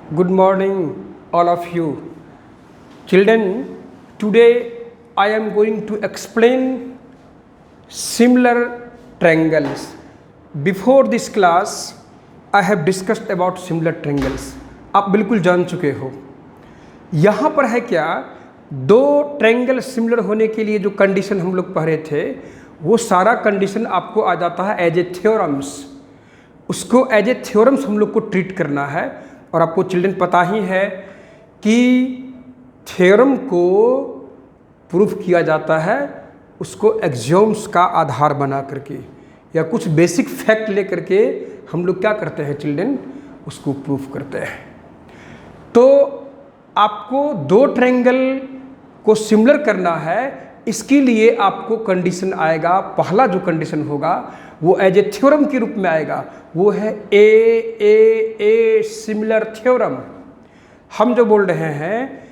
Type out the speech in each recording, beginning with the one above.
Good morning, all of you. Children, today I am going to explain similar triangles. Before this class, I have discussed about similar triangles. आप बिल्कुल जान चुके हो. यहाँ पर है क्या, दो ट्रायंगल सिमिलर होने के लिए जो कंडीशन हम लोग पढ़ रहे थे, वो सारा कंडीशन आपको आ जाता है एज ए थ्योरम्स. उसको एज ए थ्योरम्स हम लोग को ट्रीट करना है. और आपको चिल्ड्रन पता ही है कि थ्योरम को प्रूफ किया जाता है उसको एक्सियोम्स का आधार बना करके या कुछ बेसिक फैक्ट लेकर के हम लोग क्या करते हैं चिल्ड्रन, उसको प्रूफ करते हैं. तो आपको दो ट्रायंगल को सिमिलर करना है, इसके लिए आपको कंडीशन आएगा. पहला जो कंडीशन होगा वो एज ए थ्योरम के रूप में आएगा, वो है ए सिमिलर थ्योरम. हम जो बोल रहे हैं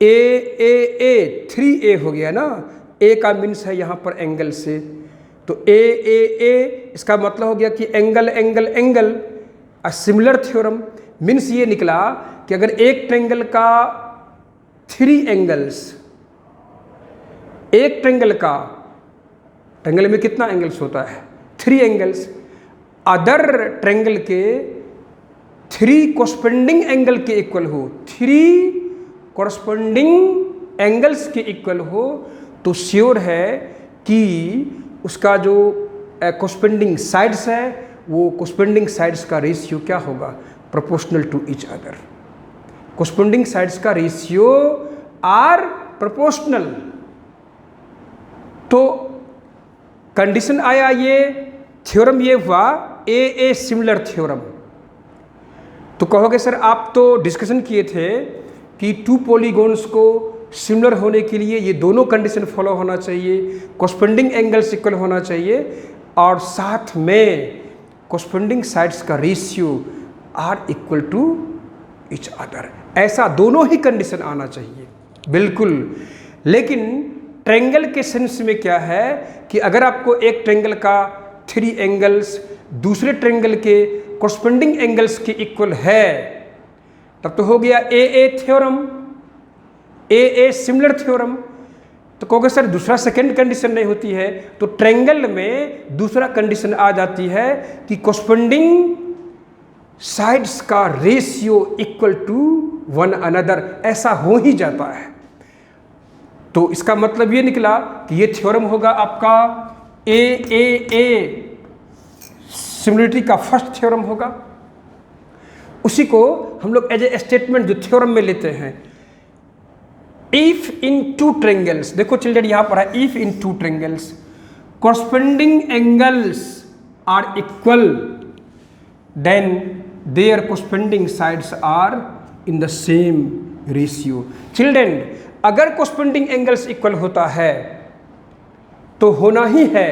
ए 3a हो गया ना, ए का मीन्स है यहाँ पर एंगल से, तो ए इसका मतलब हो गया कि angle angle angle. Similar theorem means ये निकला कि अगर एक ट्रायंगल का 3 एंगल्स, एक ट्रायंगल में कितना एंगल्स होता है, 3 एंगल्स, अदर ट्रायंगल के 3 कोरस्पोंडिंग एंगल के इक्वल हो, 3 कोरस्पोंडिंग एंगल्स के इक्वल हो, तो श्योर है कि उसका जो कोरस्पोंडिंग साइड्स है वो कोरस्पोंडिंग साइड्स का रेशियो क्या होगा, proportional to each other. Corresponding sides का रेशियो आर प्रोपोर्शनल. तो कंडीशन आया, ये थ्योरम ये हुआ ए सिमिलर थ्योरम. तो कहोगे सर आप तो डिस्कशन किए थे कि 2 पॉलीगॉन्स को सिमिलर होने के लिए ये दोनों कंडीशन फॉलो होना चाहिए, कोरस्पोंडिंग एंगल्स इक्वल होना चाहिए और साथ में कोरस्पोंडिंग साइड्स का ratio are equal to each other. ऐसा दोनों ही कंडीशन आना चाहिए बिल्कुल. लेकिन ट्रायंगल के सेंस में क्या है कि अगर आपको एक ट्रायंगल का 3 एंगल्स दूसरे ट्रायंगल के कोरस्पोंडिंग एंगल्स के इक्वल है, तब तो हो गया ए थ्योरम, ए सिमिलर थ्योरम. तो कहोगे सर दूसरा सेकंड कंडीशन नहीं होती है, तो ट्रायंगल में दूसरा कंडीशन आ जाती है कि कोरस्पोंडिंग साइड्स का ratio equal to one another. ऐसा हो ही जाता है. तो इसका मतलब ये निकला कि ये थ्योरम होगा आपका ए सिमिलरिटी का फर्स्ट थ्योरम होगा. उसी को हम लोग एज ए स्टेटमेंट जो थ्योरम में लेते हैं, इफ इन 2 ट्रायंगल्स, देखो चिल्ड्रन यहां पर है, if in 2 triangles corresponding angles are equal then their corresponding sides are in the same ratio. Children अगर कोरस्पोंडिंग एंगल्स इक्वल होता है तो होना ही है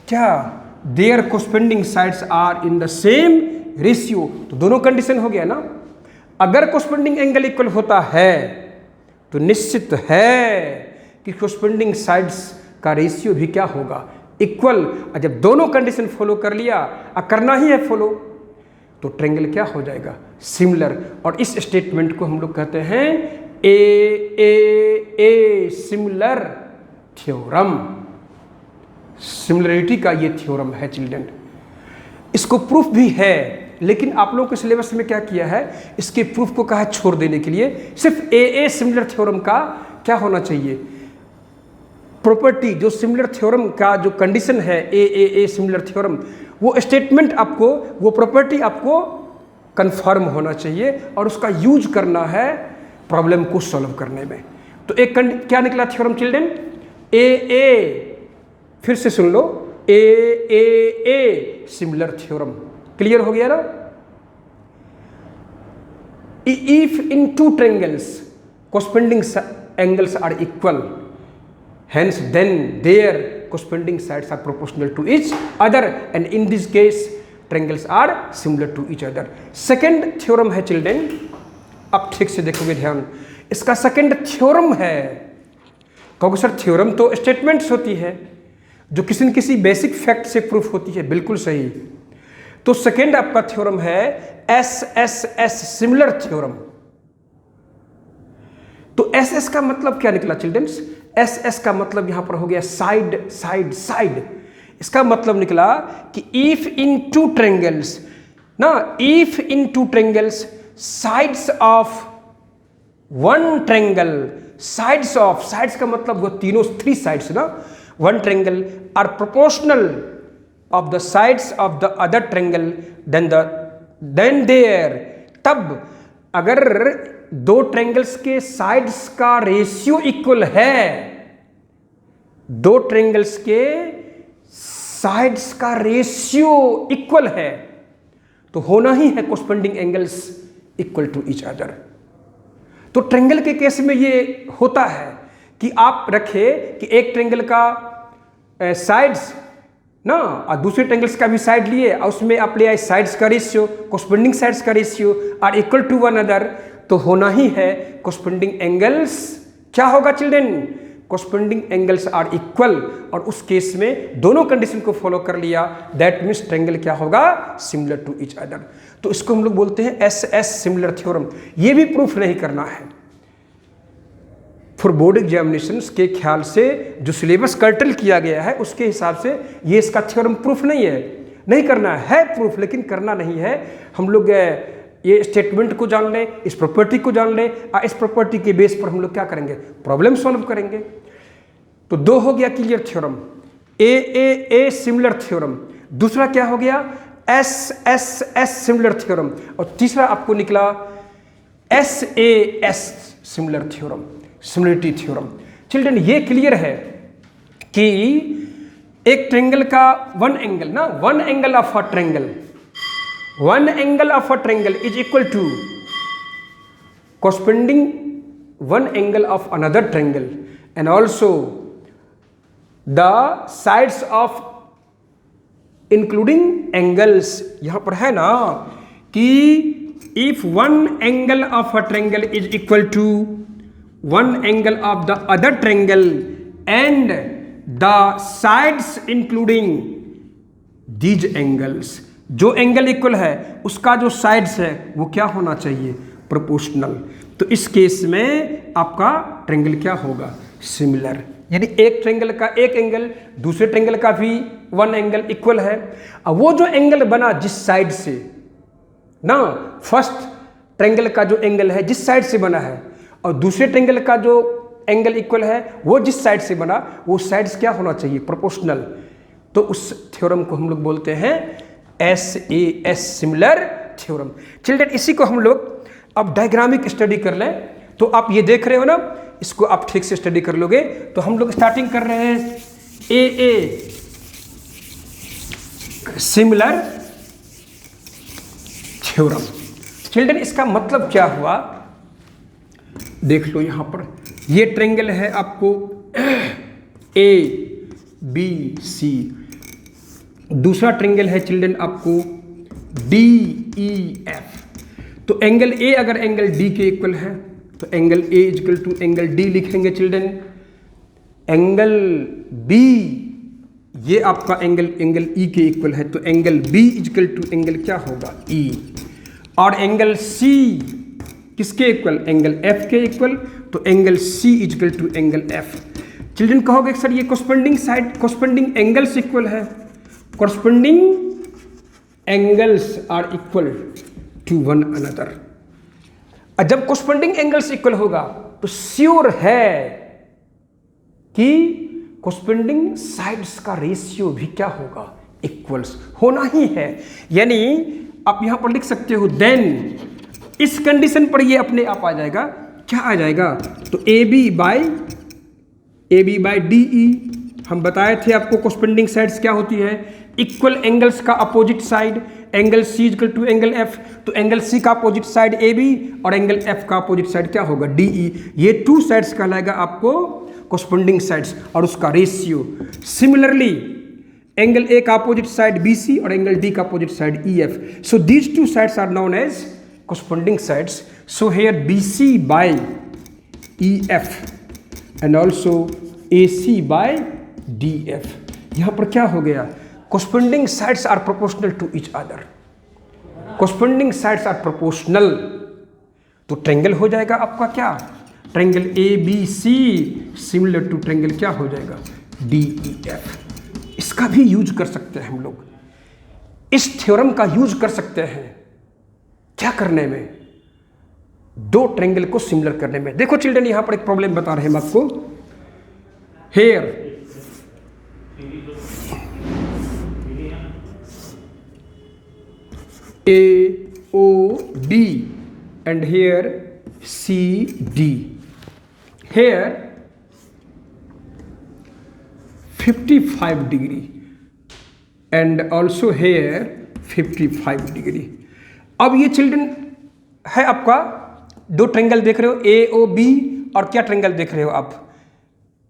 क्या, their corresponding sides are in the same ratio. तो दोनों कंडीशन हो गया ना. अगर कोरस्पोंडिंग एंगल इक्वल होता है तो निश्चित है कि कोरस्पोंडिंग साइड्स का रेशियो भी क्या होगा, इक्वल. जब दोनों कंडीशन फॉलो कर लिया, करना ही है फॉलो, तो ट्रायंगल क्या हो जाएगा, सिमिलर. और इस स्टेटमेंट को हम लोग कहते हैं ए सिमिलर थ्योरम. सिमिलरिटी का ये थ्योरम है चिल्ड्रन. इसको प्रूफ भी है, लेकिन आप लोगों के सिलेबस में क्या किया है, इसके प्रूफ को कहा छोड़ देने के लिए. सिर्फ ए सिमिलर थ्योरम का क्या होना चाहिए, प्रॉपर्टी, जो सिमिलर थ्योरम का जो कंडीशन है ए सिमिलर थ्योरम, वो स्टेटमेंट आपको, वो प्रॉपर्टी आपको कंफर्म होना चाहिए और उसका यूज करना है प्रॉब्लम को सॉल्व करने में. तो एक क्या निकला थ्योरम चिल्ड्रन, ए फिर से सुन लो, ए सिमिलर थ्योरम. क्लियर हो गया ना. If in 2 triangles corresponding angles are equal, hence then their corresponding sides are proportional to each other and in this case triangles are similar to each other. Second theorem है children. अब ठीक से देखोगे ध्यान, इसका सेकेंड थ्योरम है. कहोगे sir theorem तो स्टेटमेंट्स होती है जो किसी न किसी बेसिक फैक्ट से प्रूफ होती है. बिल्कुल सही. तो सेकेंड आपका थ्योरम है SSS सिमिलर थ्योरम। तो SS का मतलब क्या निकला चिल्ड्रंस? SS का मतलब यहां पर हो गया साइड साइड साइड। इसका मतलब निकला कि इफ इन टू ट्रायंगल्स ना, if in two triangles sides of one triangle, sides of, sides का मतलब वो तीनों, थ्री साइड्स ना, one triangle are proportional of the sides of the other triangle, then their, तब अगर दो ट्रायंगल्स के साइड्स का रेशियो इक्वल है, दो ट्रायंगल्स के साइड्स का रेशियो इक्वल है, तो होना ही है corresponding angles equal to each other. तो ट्रायंगल के केस में ये होता है कि आप रखे कि एक ट्रायंगल का साइड्स ना और दूसरे ट्रायंगल्स का भी साइड लिए और उसमें आप ले आए साइड्स का रेशियो, कोरस्पोंडिंग साइड्स का ratio are equal to one other, तो होना ही है कोरस्पोंडिंग एंगल्स क्या होगा children? Corresponding angles are equal. और उस केस में दोनों कंडीशन को फॉलो कर लिया, दैट मीन्स ट्रायंगल क्या होगा? Similar to each other. तो इसको हम लोग बोलते हैं SS सिमिलर थ्योरम। ये भी प्रूफ नहीं करना है। फॉर बोर्ड एग्जामिनेशंस के ख्याल से जो सिलेबस कर्टल किया गया है उसके हिसाब से ये इसका थ्योरम प्रूफ नहीं है, नहीं करना है प्रूफ, लेकिन करना नहीं है। हम लोग ये स्टेटमेंट को जान लें, इस प्रॉपर्टी को जान लें और इस प्रॉपर्टी के बेस पर हम लोग क्या करेंगे? प्रॉब्लम सॉल्व करेंगे। तो दो हो गया clear theorem, A similar theorem. दूसरा क्या हो गया? SSS similar theorem. और तीसरा आपको निकला SAS similar theorem, similarity theorem. Children ये क्लियर है कि एक ट्रायंगल का वन एंगल ना, one angle of a triangle, one angle of a triangle is equal to corresponding one angle of another triangle and also the sides of including angles. यहां पर है ना कि if one angle of a triangle is equal to one angle of the other triangle and the sides including these angles, जो angle equal है उसका जो sides है वो क्या होना चाहिए? प्रोपोर्शनल। तो इस केस में आपका ट्रायंगल क्या होगा? सिमिलर। यानी एक ट्रायंगल का एक एंगल दूसरे ट्रायंगल का भी वन एंगल इक्वल है। अब वो जो एंगल बना जिस साइड से ना, फर्स्ट ट्रायंगल का जो एंगल है जिस साइड से बना है और दूसरे ट्रायंगल का जो एंगल इक्वल है वो जिस साइड से बना, वो साइड्स क्या होना चाहिए? प्रोपोर्शनल। तो उस थ्योरम को हम लोग बोलते हैं SAS सिमिलर थ्योरम। चिल्ड्रन इसी को हम लोग अब डायग्रामिक स्टडी कर लें। तो आप ये देख रहे हो ना, इसको आप ठीक से स्टडी कर लोगे। तो हम लोग स्टार्टिंग कर रहे हैं AA सिमिलर थ्योरम। चिल्ड्रन इसका मतलब क्या हुआ? देख लो यहां पर, ये ट्रायंगल है आपको ABC, दूसरा ट्रायंगल है चिल्ड्रन आपको DEF। तो एंगल A अगर एंगल D के इक्वल है तो angle A equal to angle D लिखेंगे चिल्ड्रन। एंगल B ये आपका एंगल E के इक्वल है तो angle B equal to angle क्या होगा? E। और एंगल C किसके इक्वल? एंगल F के इक्वल, तो angle C equal to angle F। Children कहोगे सर ये corresponding side, corresponding angles equal है। Corresponding angles are equal to one another. जब कोरस्पोंडिंग एंगल्स इक्वल होगा तो श्योर है कि कोरस्पोंडिंग साइड्स का रेशियो भी क्या होगा? इक्वल्स होना ही है। यानी आप यहां पर लिख सकते हो देन, इस कंडीशन पर ये अपने आप आ जाएगा। क्या आ जाएगा? तो AB बाय DE। हम बताए थे आपको कोरस्पोंडिंग साइड्स क्या होती है? इक्वल एंगल्स का opposite side. Angle C equal to angle F, तो एंगल C का अपोजिट साइड AB और एंगल F का अपोजिट साइड क्या होगा? DE। ये टू साइड्स कहलाएगा आपको कोरस्पोंडिंग साइड्स और उसका रेशियो। सिमिलरली एंगल A का अपोजिट साइड BC और एंगल D का opposite side EF। So these two sides are known as corresponding sides. So here BC by EF and also AC by DF। यहां पर क्या हो गया? Corresponding sides are proportional to each other. Corresponding sides are proportional, तो triangle हो जाएगा आपका क्या, triangle A B C similar to triangle क्या हो जाएगा, डी ई एफ। इसका भी यूज कर सकते हैं हम लोग, इस थ्योरम का यूज कर सकते हैं क्या करने में, दो ट्रेंगल को सिमिलर करने में। देखो चिल्ड्रन, यहां पर एक प्रॉब्लम बता रहे हैं हम आपको। Here A O D and here CD. Here 55 degree and also here 55 degree. अब ये चिल्ड्रन है आपका दो ट्रेंगल देख रहे हो ए ओ बी, और क्या ट्रेंगल देख रहे हो आप,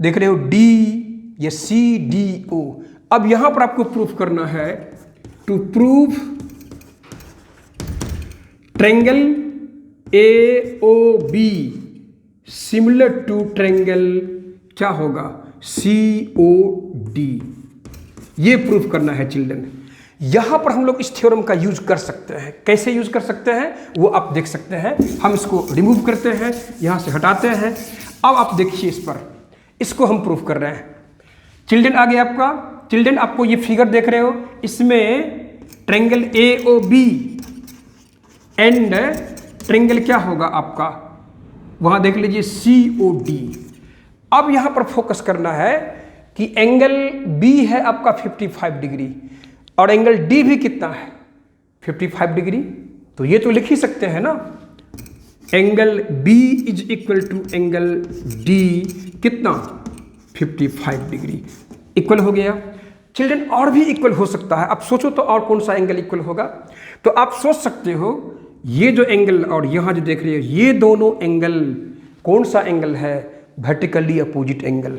देख रहे हो डी या सी डी ओ। अब यहां पर आपको प्रूफ करना है, to prove triangle A O B similar to triangle क्या होगा, सी ओ डी, ये प्रूफ करना है चिल्ड्रन। यहां पर हम लोग इस थ्योरम का यूज कर सकते हैं। कैसे यूज कर सकते हैं वो आप देख सकते हैं। हम इसको रिमूव करते हैं, यहां से हटाते हैं। अब आप देखिए इस पर, इसको हम प्रूफ कर रहे हैं चिल्ड्रन। आगे आपका चिल्ड्रन, आपको ये फिगर देख रहे हो, इसमें triangle A O B and triangle क्या होगा आपका, वहां देख लीजिए सी ओ डी। अब यहां पर फोकस करना है कि एंगल बी है आपका 55 डिग्री और एंगल डी भी कितना है 55 डिग्री। तो ये तो लिख ही सकते हैं ना, angle B is equal to angle D कितना 55 डिग्री, इक्वल हो गया चिल्ड्रन। और भी इक्वल हो सकता है, आप सोचो तो और कौन सा एंगल इक्वल होगा। तो आप सोच सकते हो ये जो एंगल और यहां जो देख रहे हो ये दोनों एंगल, कौन सा एंगल है, वर्टिकली अपोजिट एंगल।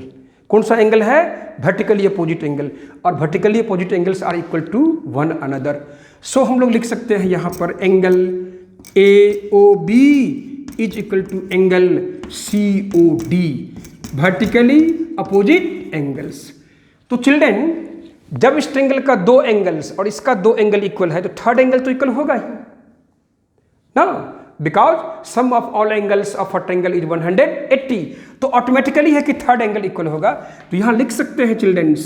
कौन सा एंगल है, वर्टिकली अपोजिट एंगल, और vertically opposite angles are equal to one another. So हम लोग लिख सकते हैं यहां पर angle A O B is equal to angle C O D, vertically opposite angles. तो चिल्ड्रन, जब इस ट्रायंगल का दो एंगल्स और इसका दो एंगल इक्वल है तो थर्ड एंगल तो इक्वल होगा ही ना, because sum of all angles of a triangle is 180। तो ऑटोमेटिकली है कि थर्ड एंगल इक्वल होगा। तो यहां लिख सकते हैं चिल्ड्रंस,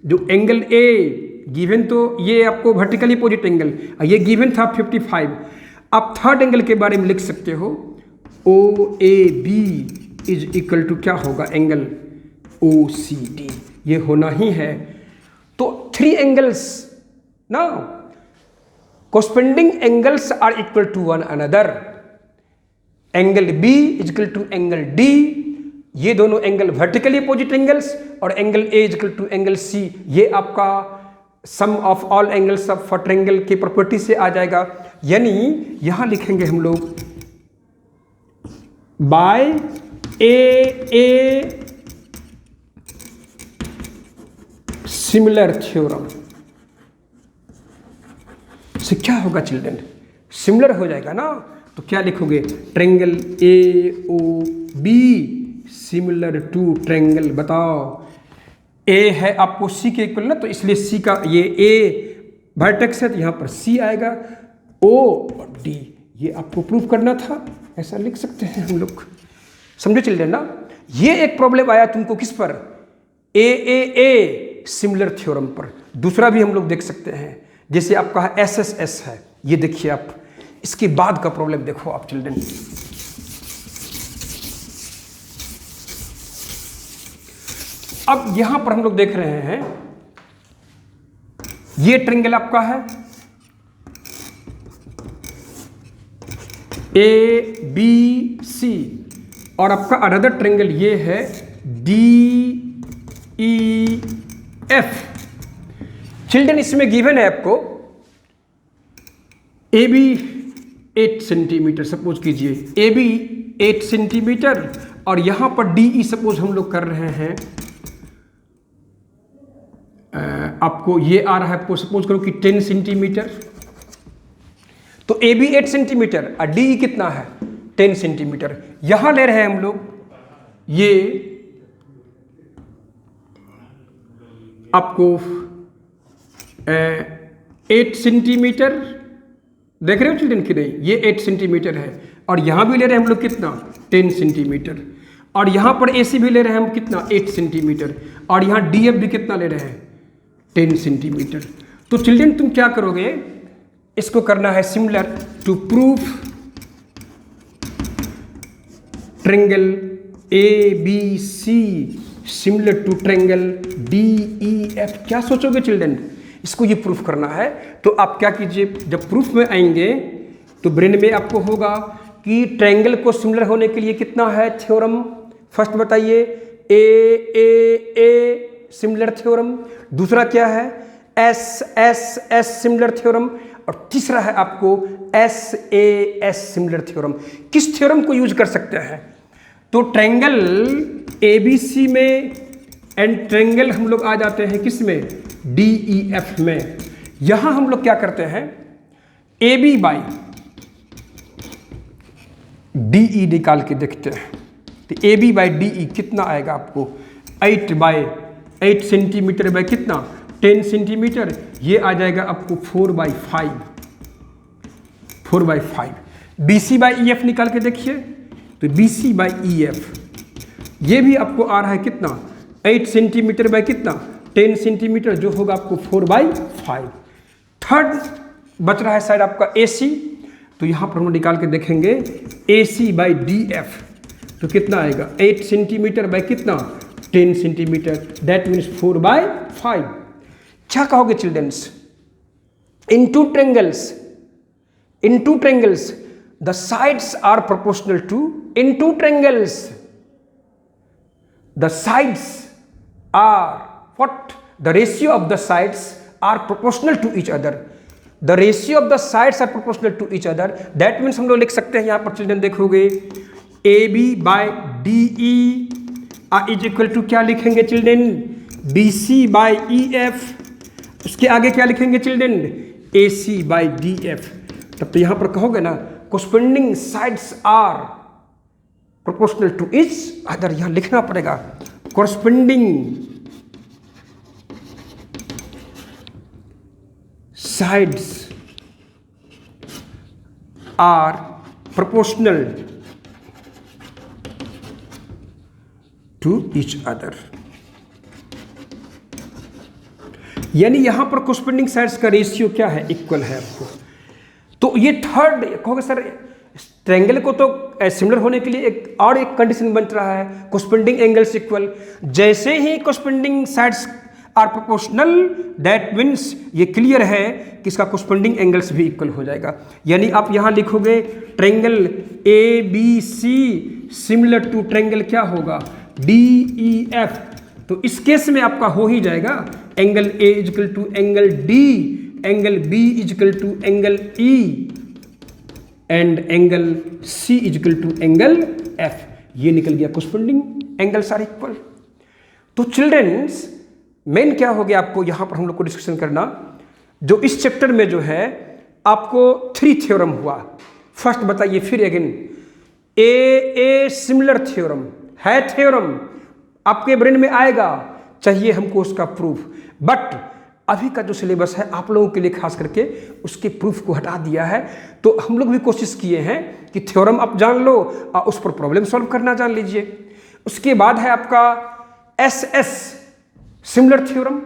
जो एंगल ए गिवन, तो ये आपको वर्टिकली अपोजिट एंगल, ये गिवन था 55। आप थर्ड एंगल के बारे में लिख सकते हो O A B is equal to क्या होगा, एंगल ओ सी डी, ये होना ही है। तो थ्री एंगल्स ना, corresponding angles are equal to one another. Angle B is equal to angle D, ये दोनों एंगल वर्टिकली अपोजिट एंगल्स, और angle A is equal to angle C, ये आपका sum of all angles of triangle की property से आ जाएगा। यानी यहां लिखेंगे हम लोग बाय ए सिमिलर थ्योरम से क्या होगा चिल्ड्रन, सिमिलर हो जाएगा ना। तो क्या लिखोगे, triangle A O B similar to triangle, बताओ ए है आपको सी के इक्वल ना, तो इसलिए सी का ये ए वर्टेक्स है तो यहां पर सी आएगा, ओ और डी, ये आपको प्रूव करना था। ऐसा लिख सकते हैं हम लोग, समझो चिल्ड्रन ना। ये एक प्रॉब्लम आया तुमको किस पर, ए सिमिलर थ्योरम पर। दूसरा भी हम लोग देख सकते हैं, जैसे आपका एस है, ये देखिए आप, इसके बाद का प्रॉब्लम देखो आप चिल्ड्रन। अब यहां पर हम लोग देख रहे हैं ये ट्रायंगल आपका है ए बी सी, और आपका अनदर ट्रायंगल ये है डी ई एफ। चिल्ड्रन, इसमें गिवन है आपको ए बी 8 सेंटीमीटर, सपोज कीजिए ए बी 8 सेंटीमीटर, और यहां पर डी ई सपोज हम लोग कर रहे हैं, आपको ये आ रहा है, आपको सपोज करो कि 10 सेंटीमीटर। तो ए बी 8 सेंटीमीटर और डी ई कितना है 10 सेंटीमीटर। यहां ले रहे हैं हम लोग ये आपको 8 सेंटीमीटर देख रहे हो चिल्ड्रन कि नहीं, ये 8 सेंटीमीटर है और यहाँ भी ले रहे हैं हम लोग कितना 10 सेंटीमीटर, और यहाँ पर AC भी ले रहे हैं हम कितना 8 सेंटीमीटर, और यहाँ DF भी कितना ले रहे हैं 10 सेंटीमीटर। तो चिल्ड्रन तुम क्या करोगे, इसको करना है similar to proof triangle ABC similar to triangle DEF। क्या सोचोगे चिल्ड्रन, इसको ये प्रूफ करना है। तो आप क्या कीजिए, जब प्रूफ में आएंगे तो ब्रेन में आपको होगा कि ट्रायंगल को सिमिलर होने के लिए कितना है थ्योरम। फर्स्ट बताइए ए सिमिलर थ्योरम, दूसरा क्या है एस सिमिलर थ्योरम, और तीसरा है आपको SAS सिमिलर थ्योरम। किस थ्योरम को यूज कर सकते हैं, तो ट्रायंगल ABC में एंड ट्रायंगल हम लोग आ जाते हैं किस में DEF में। यहां हम लोग क्या करते हैं AB बाई DE निकाल के देखते हैं। तो AB बाई DE कितना आएगा आपको 8 सेंटीमीटर बाई कितना 10 सेंटीमीटर, ये आ जाएगा आपको 4/5। BC बाई EF निकाल के देखिए, तो BC बाई EF ये भी आपको आ रहा है कितना 8 सेंटीमीटर बाई कितना 10 सेंटीमीटर, जो होगा आपको 4/5। थर्ड बच रहा है साइड आपका AC, तो यहां पर हम निकाल के देखेंगे AC बाई DF, तो कितना आएगा 8 सेंटीमीटर बाई कितना 10 सेंटीमीटर, दैट मीन्स 4/5। क्या कहोगे childrens, in two triangles the sides are proportional to, in two triangles the sides are what, the ratio of the sides are proportional to each other, the ratio of the sides are proportional to each other, that means हम लोग लिख सकते हैं यहां पर children देखोगे AB by DE is equal to क्या लिखेंगे चिल्ड्रन BC by EF, उसके आगे क्या लिखेंगे चिल्ड्रन AC by DF। तब तो यहां पर कहोगे ना corresponding sides are proportional to each other, यहां लिखना पड़ेगा corresponding sides are proportional to each other, यानी यहां पर corresponding sides का रेशियो क्या है इक्वल है आपको। तो ये थर्ड कहोगे सर ट्रायंगल को तो सिमिलर होने के लिए एक कंडीशन बन रहा है कोरस्पोंडिंग एंगल्स इक्वल, जैसे ही corresponding sides are proportional that means ये क्लियर है कि इसका कोरस्पोंडिंग एंगल्स भी इक्वल हो जाएगा। यानी आप यहां लिखोगे triangle ABC similar to triangle क्या होगा DEF, तो इस केस में आपका हो ही जाएगा angle A equal to angle D, angle B equal to angle E and angle C equal to angle F, ये निकल गया कोरस्पोंडिंग एंगल्स आर इक्वल। तो चिल्ड्रंस मेन क्या हो गया आपको यहां पर हम लोग को डिस्कशन करना, जो इस चैप्टर में जो है आपको 3 थ्योरम हुआ। फर्स्ट बताइए फिर अगेन A सिमिलर थ्योरम है, थ्योरम आपके ब्रेन में आएगा, चाहिए हमको उसका प्रूफ, बट अभी का जो सिलेबस है आप लोगों के लिए खास करके उसके प्रूफ को हटा दिया है। तो हम लोग भी कोशिश किए हैं कि थ्योरम आप जान लो और उस पर प्रॉब्लम सॉल्व करना जान लीजिए। उसके बाद है आपका SS सिमिलर थ्योरम,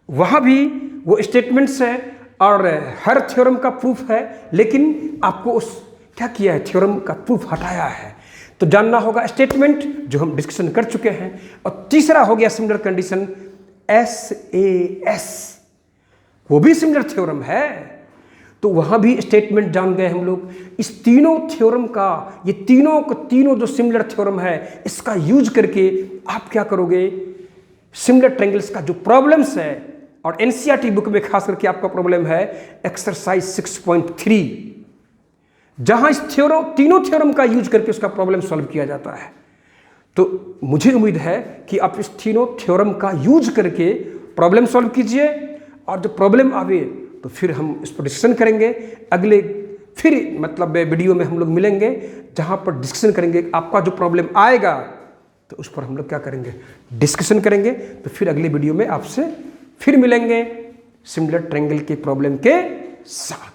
वहाँ भी वो स्टेटमेंट्स है और हर थ्योरम का प्रूफ है, लेकिन आपको उस क्या किया है थ्योरम का प्रूफ हटाया है। तो जानना होगा स्टेटमेंट जो हम डिस्कशन कर चुके हैं, और तीसरा हो गया सिमिलर कंडीशन SAS, वो भी सिमिलर थ्योरम है, तो वहां भी स्टेटमेंट जान गए हम लोग। इस तीनों थ्योरम का ये तीनों जो सिमिलर थ्योरम है इसका यूज करके आप क्या करोगे सिमिलर ट्रायंगल्स का जो प्रॉब्लम्स है, और NCERT बुक में खास करके आपका प्रॉब्लम है एक्सरसाइज 6.3, जहां इस तीनों थ्योरम का यूज करके उसका प्रॉब्लम सॉल्व किया जाता है। तो मुझे उम्मीद है कि आप इस तीनों थ्योरम का यूज करके प्रॉब्लम सॉल्व कीजिए, और जब प्रॉब्लम आवे तो फिर हम इस पर डिस्कशन करेंगे। अगले फिर मतलब वीडियो में हम लोग मिलेंगे जहां पर डिस्कशन करेंगे, आपका जो प्रॉब्लम आएगा तो उस पर हम लोग क्या करेंगे डिस्कशन करेंगे। तो फिर अगले वीडियो में आपसे फिर मिलेंगे सिमिलर ट्रायंगल के प्रॉब्लम के साथ।